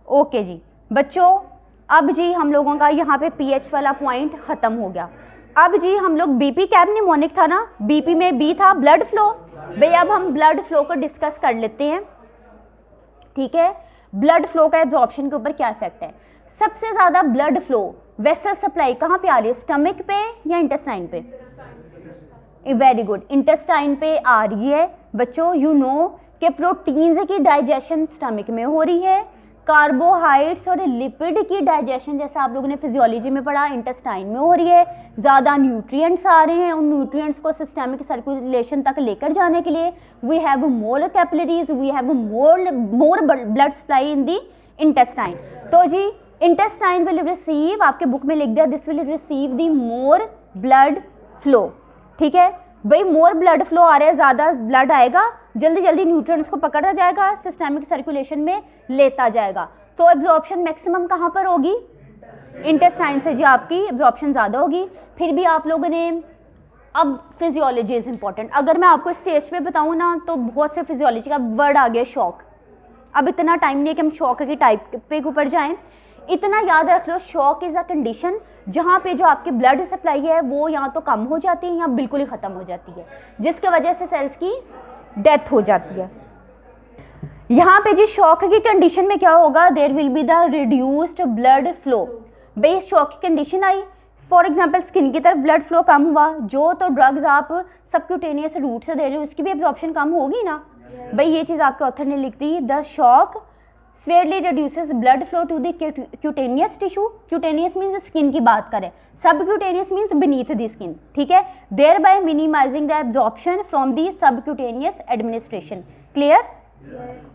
Okay जी बच्चों, अब जी हम लोगों का यहाँ पे पीएच वाला पॉइंट ख़त्म हो गया। अब जी हम लोग बीपी कैब निमोनिक था ना, बीपी में बी था ब्लड फ्लो। भाई अब हम ब्लड फ्लो को डिस्कस कर लेते हैं, ठीक है। ब्लड फ्लो का एब्जॉर्प्शन के ऊपर क्या इफेक्ट है। सबसे ज़्यादा ब्लड फ्लो वेसल सप्लाई कहाँ पे आ रही है, स्टमक पे या इंटेस्टाइन पे? वेरी गुड, इंटेस्टाइन पे आ रही है बच्चों। यू नो कि प्रोटीन्स की डाइजेशन स्टमक में हो रही है, कार्बोहाइड्रेट्स और लिपिड की डाइजेशन जैसा आप लोगों ने फिजियोलॉजी में पढ़ा इंटेस्टाइन में हो रही है। ज़्यादा न्यूट्रिएंट्स आ रहे हैं, उन न्यूट्रिएंट्स को सिस्टमिक सर्कुलेशन तक लेकर जाने के लिए we have more capillaries, we have more blood supply in the intestine. तो जी इंटेस्टाइन विल रिसीव, आपके बुक में लिख दिया, this will receive the more blood flow, ठीक है। भाई मोर ब्लड फ्लो आ रहा है, ज़्यादा ब्लड आएगा, जल्दी जल्दी न्यूट्रिएंट्स को पकड़ा जाएगा, सिस्टमिक सर्कुलेशन में लेता जाएगा। तो एब्जॉर्प्शन मैक्सिमम कहाँ पर होगी, इंटेस्टाइन से जी आपकी एब्जॉर्प्शन ज़्यादा होगी। फिर भी आप लोगों ने, अब फिजियोलॉजी इज़ इंपॉर्टेंट। अगर मैं आपको स्टेज पे बताऊँ ना तो बहुत से फिजियोलॉजी का वर्ड आ गया शॉक। अब इतना टाइम नहीं है कि हम शॉक की टाइप पे ऊपर जाएँ। इतना याद रख लो, शॉक इज़ अ कंडीशन जहाँ पे जो आपकी ब्लड सप्लाई है वो यहाँ तो कम हो जाती है या बिल्कुल ही ख़त्म हो जाती है, जिसकी वजह से सेल्स की डेथ हो जाती है। यहाँ पे जी शॉक की कंडीशन में क्या होगा, there will be the reduced blood flow. भाई शॉक की कंडीशन आई, फॉर एग्जांपल स्किन की तरफ ब्लड फ्लो कम हुआ, जो तो ड्रग्स आप सबक्यूटेनियस रूट से दे रहे हो उसकी भी एब्जॉर्प्शन कम होगी ना। भाई ये चीज़ आपके ऑथर ने लिख दी, the shock severely reduces blood flow to the cutaneous tissue. Cutaneous means skin की बात करें, subcutaneous means beneath the skin, ठीक है। thereby minimizing the absorption from the subcutaneous administration. Clear? Yes.